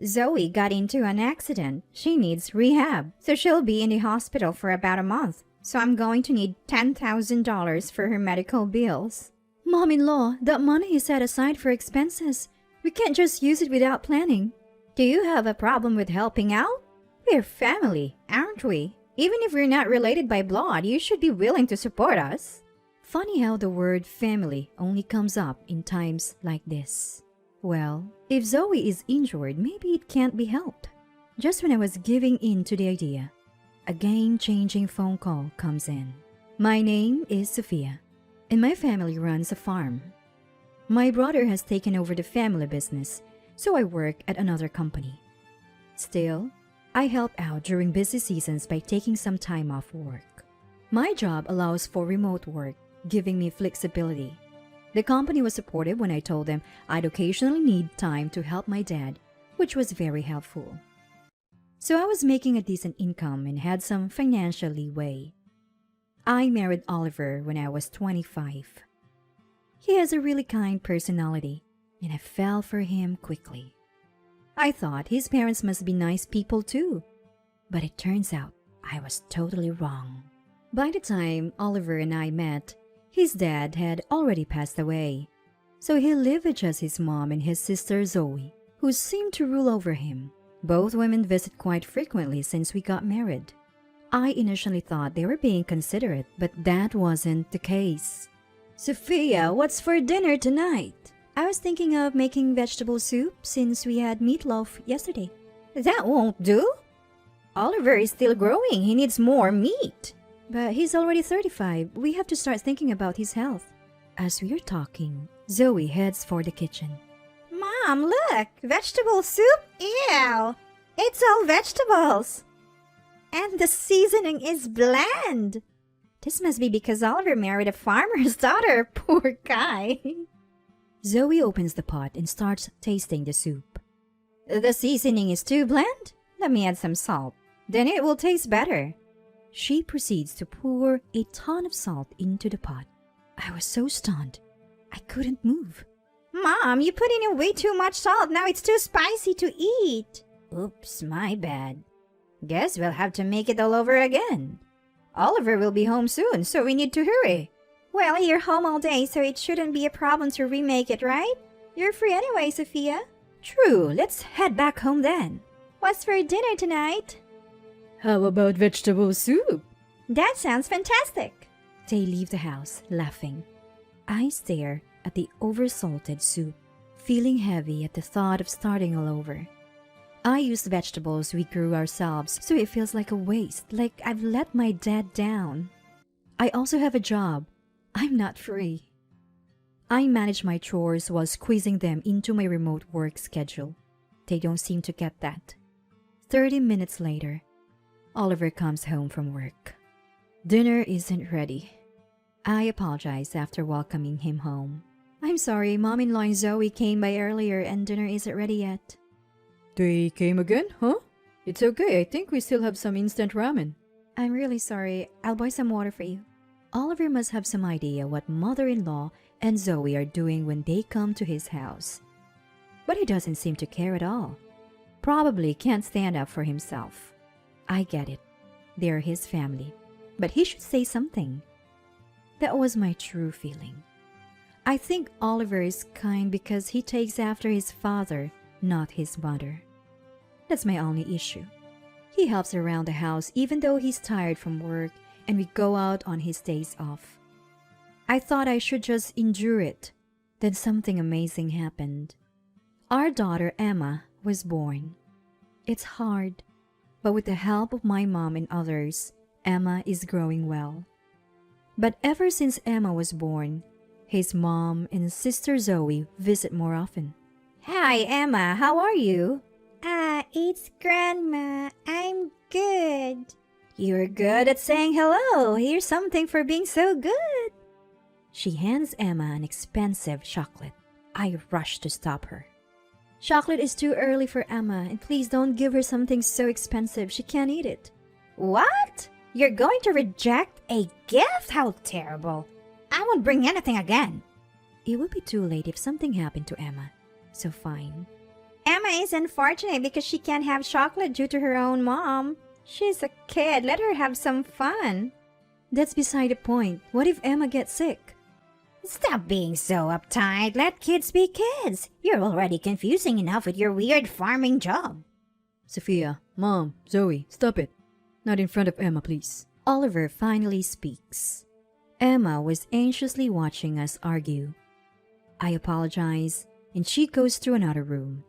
Zoe got into an accident. She needs rehab, so she'll be in the hospital for about a month. So I'm going to need $10,000 for her medical bills. Mom-in-law, that money is set aside for expenses. We can't just use it without planning. Do you have a problem with helping out? We're family, aren't we? Even if we're not related by blood, you should be willing to support us. Funny how the word family only comes up in times like this. Well, if Zoe is injured, maybe it can't be helped. Just when I was giving in to the idea, a game-changing phone call comes in. My name is Sophia, and my family runs a farm. My brother has taken over the family business, so I work at another company. Still, I help out during busy seasons by taking some time off work. My job allows for remote work, giving me flexibility. The company was supportive when I told them I'd occasionally need time to help my dad, which was very helpful. So I was making a decent income and had some financial leeway. I married Oliver when I was 25. He has a really kind personality, and I fell for him quickly. I thought his parents must be nice people too, but it turns out I was totally wrong. By the time Oliver and I met, his dad had already passed away, so he lived with just his mom and his sister Zoe, who seemed to rule over him. Both women visit quite frequently since we got married. I initially thought they were being considerate, but that wasn't the case. Sophia, what's for dinner tonight? I was thinking of making vegetable soup since we had meatloaf yesterday. That won't do. Oliver is still growing. He needs more meat. But he's already 35. We have to start thinking about his health. As we are talking, Zoe heads for the kitchen. Mom, look! Vegetable soup? Ew! It's all vegetables. And the seasoning is bland. This must be because Oliver married a farmer's daughter. Poor guy. Zoe opens the pot and starts tasting the soup. The seasoning is too bland? Let me add some salt. Then it will taste better. She proceeds to pour a ton of salt into the pot. I was so stunned, I couldn't move. Mom, you put in way too much salt. Now it's too spicy to eat. Oops, my bad. Guess we'll have to make it all over again. Oliver will be home soon, so we need to hurry. Well, you're home all day, so it shouldn't be a problem to remake it, right? You're free anyway, Sophia. True, let's head back home then. What's for dinner tonight? How about vegetable soup? That sounds fantastic. They leave the house, laughing. I stare at the oversalted soup, feeling heavy at the thought of starting all over. I use the vegetables we grew ourselves, so it feels like a waste, like I've let my dad down. I also have a job. I'm not free. I manage my chores while squeezing them into my remote work schedule. They don't seem to get that. 30 minutes later, Oliver comes home from work. Dinner isn't ready. I apologize after welcoming him home. I'm sorry, Mom-in-law and Zoe came by earlier and dinner isn't ready yet. They came again, huh? It's okay, I think we still have some instant ramen. I'm really sorry, I'll buy some water for you. Oliver must have some idea what mother-in-law and Zoe are doing when they come to his house. But he doesn't seem to care at all. Probably can't stand up for himself. I get it. They're his family. But he should say something. That was my true feeling. I think Oliver is kind because he takes after his father, not his mother. That's my only issue. He helps around the house even though he's tired from work and we go out on his days off. I thought I should just endure it. Then something amazing happened. Our daughter Emma was born. It's hard, but with the help of my mom and others, Emma is growing well. But ever since Emma was born, his mom and sister Zoe visit more often. Hi, Emma. How are you? It's Grandma. I'm good. You're good at saying hello. Here's something for being so good. She hands Emma an expensive chocolate. I rush to stop her. Chocolate is too early for Emma, and please don't give her something so expensive. She can't eat it. What? You're going to reject a gift? How terrible. I won't bring anything again. It would be too late if something happened to Emma, so fine. Emma is unfortunate because she can't have chocolate due to her own mom. She's a kid. Let her have some fun. That's beside the point. What if Emma gets sick? Stop being so uptight. Let kids be kids. You're already confusing enough with your weird farming job. Sophia, Mom, Zoe, stop it. Not in front of Emma, please. Oliver finally speaks. Emma was anxiously watching us argue. I apologize, and she goes to another room.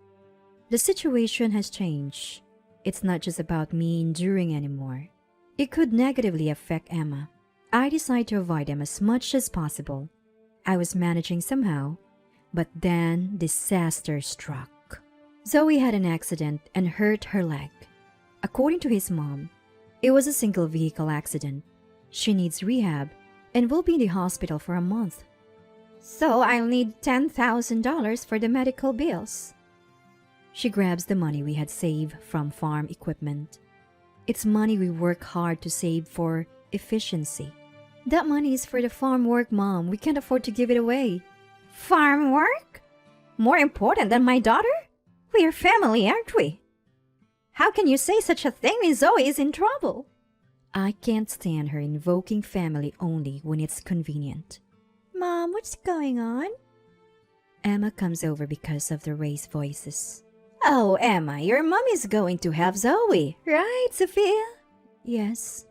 The situation has changed. It's not just about me enduring anymore. It could negatively affect Emma. I decide to avoid them as much as possible. I was managing somehow, but then disaster struck. Zoe had an accident and hurt her leg. According to his mom, it was a single vehicle accident. She needs rehab and will be in the hospital for a month. So I'll need $10,000 for the medical bills. She grabs the money we had saved from farm equipment. It's money we work hard to save for efficiency. That money is for the farm work, Mom. We can't afford to give it away. Farm work? More important than my daughter? We're family, aren't we? How can you say such a thing when Zoe is in trouble? I can't stand her invoking family only when it's convenient. Mom, what's going on? Emma comes over because of the raised voices. Oh, Emma, your mom is going to have Zoe, right, Sophia? Yes.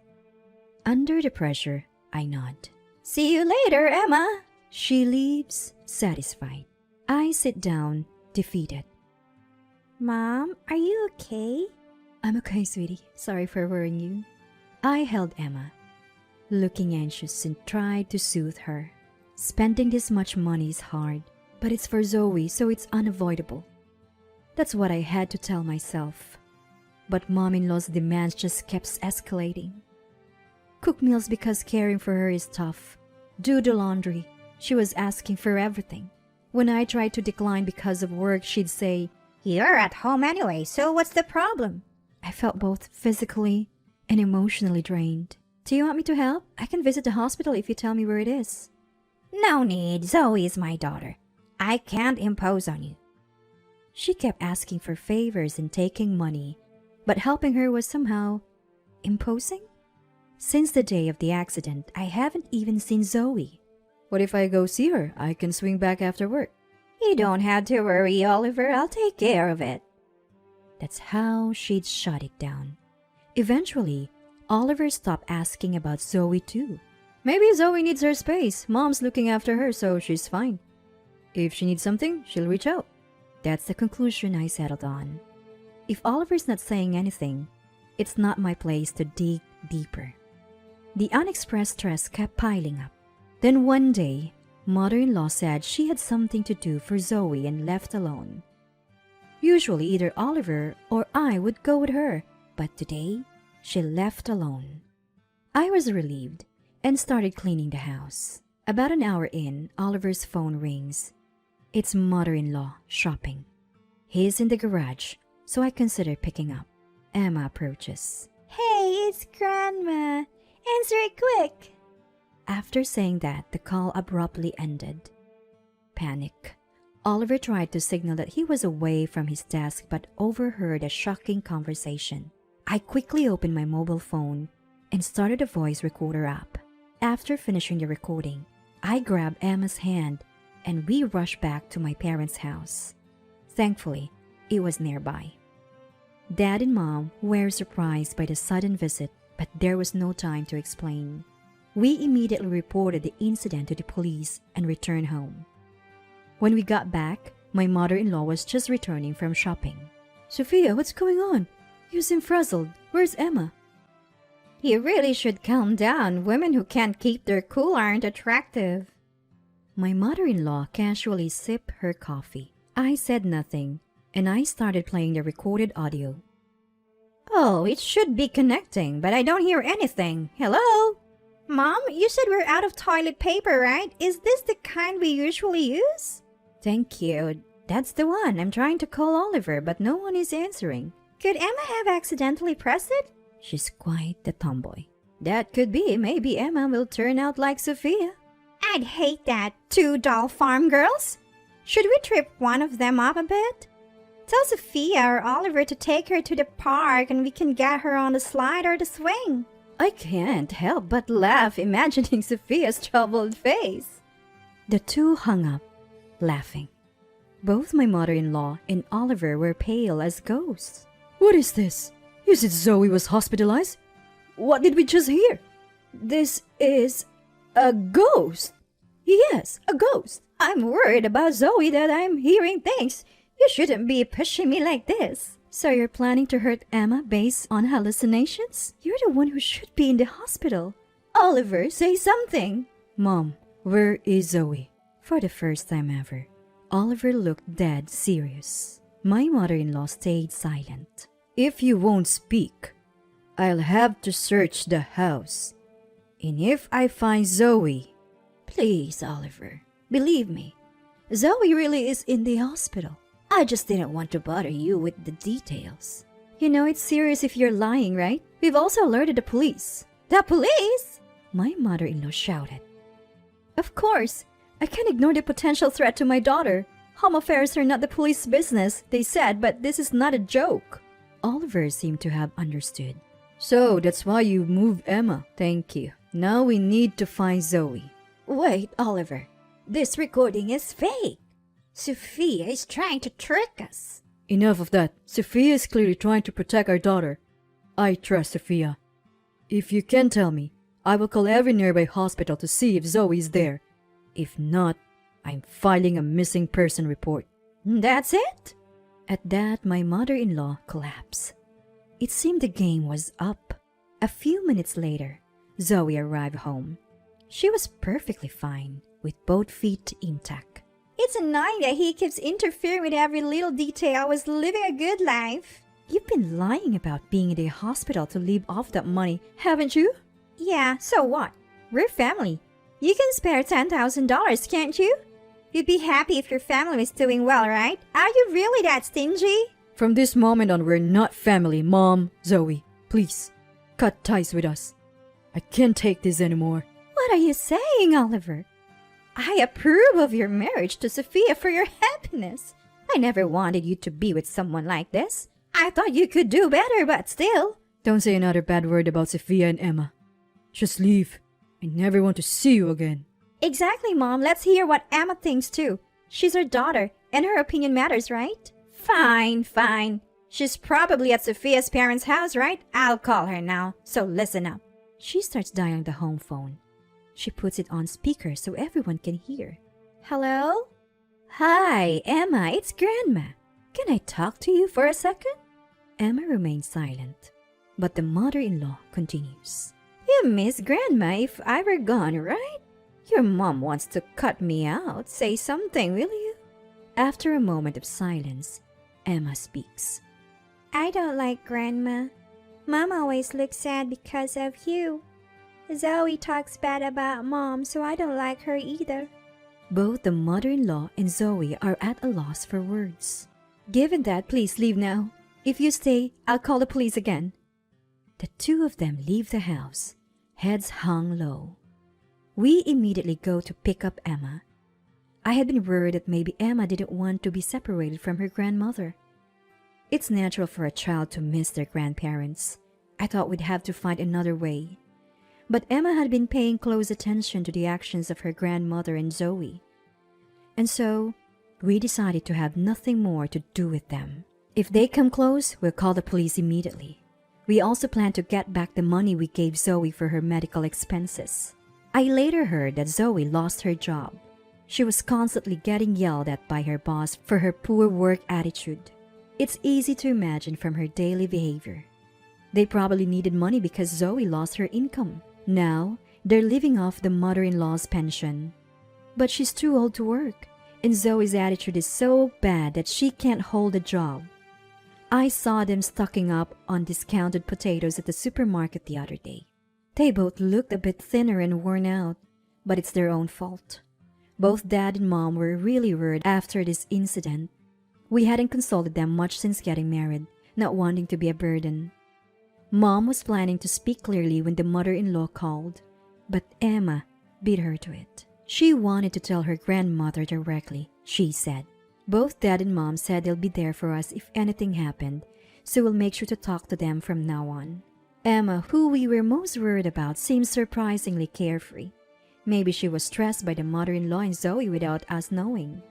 Under the pressure, I nod. See you later, Emma. She leaves, satisfied. I sit down, defeated. Mom, are you okay? I'm okay, sweetie. Sorry for worrying you. I held Emma, looking anxious, and tried to soothe her. Spending this much money is hard, but it's for Zoe, so it's unavoidable. That's what I had to tell myself. But Mom-in-law's demands just kept escalating. Cook meals because caring for her is tough. Do the laundry. She was asking for everything. When I tried to decline because of work, she'd say, "You're at home anyway, so what's the problem?" I felt both physically and emotionally drained. Do you want me to help? I can visit the hospital if you tell me where it is. No need. Zoe is my daughter. I can't impose on you. She kept asking for favors and taking money, but helping her was somehow imposing. Since the day of the accident, I haven't even seen Zoe. What if I go see her? I can swing back after work. You don't have to worry, Oliver. I'll take care of it. That's how she'd shut it down. Eventually, Oliver stopped asking about Zoe too. Maybe Zoe needs her space. Mom's looking after her, so she's fine. If she needs something, she'll reach out. That's the conclusion I settled on. If Oliver's not saying anything, it's not my place to dig deeper. The unexpressed stress kept piling up. Then one day, Mother-in-law said she had something to do for Zoe and left alone. Usually either Oliver or I would go with her, but today, she left alone. I was relieved and started cleaning the house. About an hour in, Oliver's phone rings. It's Mother-in-law shopping. He's in the garage, so I consider picking up. Emma approaches. Hey, it's Grandma. Answer it quick. After saying that, the call abruptly ended. Panic. Oliver tried to signal that he was away from his desk but overheard a shocking conversation. I quickly opened my mobile phone and started a voice recorder app. After finishing the recording, I grabbed Emma's hand and we rushed back to my parents' house. Thankfully, it was nearby. Dad and Mom were surprised by the sudden visit, but there was no time to explain. We immediately reported the incident to the police and returned home. When we got back, my mother-in-law was just returning from shopping. Sophia, what's going on? You seem frazzled. Where's Emma? You really should calm down. Women who can't keep their cool aren't attractive. My mother-in-law casually sipped her coffee. I said nothing, and I started playing the recorded audio. Oh, it should be connecting, but I don't hear anything. Hello? Mom, you said we're out of toilet paper, right? Is this the kind we usually use? Thank you. That's the one. I'm trying to call Oliver, but no one is answering. Could Emma have accidentally pressed it? She's quite the tomboy. That could be. Maybe Emma will turn out like Sophia. I'd hate that. Two doll farm girls? Should we trip one of them up a bit? Tell Sophia or Oliver to take her to the park and we can get her on the slide or the swing. I can't help but laugh imagining Sophia's troubled face. The two hung up, laughing. Both my mother-in-law and Oliver were pale as ghosts. What is this? Is it Zoe was hospitalized? What did we just hear? This is a ghost. Yes, a ghost. I'm worried about Zoe that I'm hearing things. You shouldn't be pushing me like this. So you're planning to hurt Emma based on hallucinations? You're the one who should be in the hospital. Oliver, say something. Mom, where is Zoe? For the first time ever, Oliver looked dead serious. My mother-in-law stayed silent. If you won't speak, I'll have to search the house. And if I find Zoe, please, Oliver, believe me, Zoe really is in the hospital. I just didn't want to bother you with the details. You know it's serious if you're lying, right? We've also alerted the police. The police? My mother-in-law shouted. Of course, I can't ignore the potential threat to my daughter. Home affairs are not the police's business, they said, but this is not a joke. Oliver seemed to have understood. So that's why you moved Emma. Thank you. Now we need to find Zoe. Wait, Oliver. This recording is fake. Sophia is trying to trick us. Enough of that. Sophia is clearly trying to protect our daughter. I trust Sophia. If you can tell me, I will call every nearby hospital to see if Zoe is there. If not, I'm filing a missing person report. That's it? At that, my mother-in-law collapsed. It seemed the game was up. A few minutes later, Zoe arrived home. She was perfectly fine, with both feet intact. It's annoying that he keeps interfering with every little detail. I was living a good life. You've been lying about being in the hospital to live off that money, haven't you? Yeah, so what? We're family. You can spare $10,000, can't you? You'd be happy if your family was doing well, right? Are you really that stingy? From this moment on, we're not family, Mom. Zoe, please, cut ties with us. I can't take this anymore. What are you saying, Oliver? I approve of your marriage to Sophia for your happiness. I never wanted you to be with someone like this. I thought you could do better, but still. Don't say another bad word about Sophia and Emma. Just leave. I never want to see you again. Exactly, Mom. Let's hear what Emma thinks too. She's her daughter, and her opinion matters, right? Fine, fine. She's probably at Sophia's parents' house, right? I'll call her now, so listen up. She starts dialing the home phone. She puts it on speaker so everyone can hear. Hello? Hi, Emma, it's Grandma. Can I talk to you for a second? Emma remains silent, but the mother-in-law continues. You miss Grandma if I were gone, right? Your mom wants to cut me out. Say something, will you? After a moment of silence, Emma speaks. I don't like Grandma. Mom always looks sad because of you. Zoe talks bad about Mom, so I don't like her either. Both the mother-in-law and Zoe are at a loss for words. Given that, please leave now. If you stay, I'll call the police again. The two of them leave the house, heads hung low. We immediately go to pick up Emma. I had been worried that maybe Emma didn't want to be separated from her grandmother. It's natural for a child to miss their grandparents. I thought we'd have to find another way. But Emma had been paying close attention to the actions of her grandmother and Zoe. And so, we decided to have nothing more to do with them. If they come close, we'll call the police immediately. We also plan to get back the money we gave Zoe for her medical expenses. I later heard that Zoe lost her job. She was constantly getting yelled at by her boss for her poor work attitude. It's easy to imagine from her daily behavior. They probably needed money because Zoe lost her income. Now, they're living off the mother-in-law's pension. But she's too old to work, and Zoe's attitude is so bad that she can't hold a job. I saw them stocking up on discounted potatoes at the supermarket the other day. They both looked a bit thinner and worn out, but it's their own fault. Both Dad and Mom were really worried after this incident. We hadn't consulted them much since getting married, not wanting to be a burden. Mom was planning to speak clearly when the mother-in-law called, but Emma beat her to it. She wanted to tell her grandmother directly, she said. Both Dad and Mom said they'll be there for us if anything happened, so we'll make sure to talk to them from now on. Emma, who we were most worried about, seemed surprisingly carefree. Maybe she was stressed by the mother-in-law and Zoe without us knowing.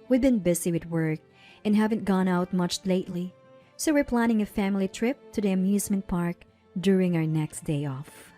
We've been busy with work and haven't gone out much lately, so we're planning a family trip to the amusement park during our next day off.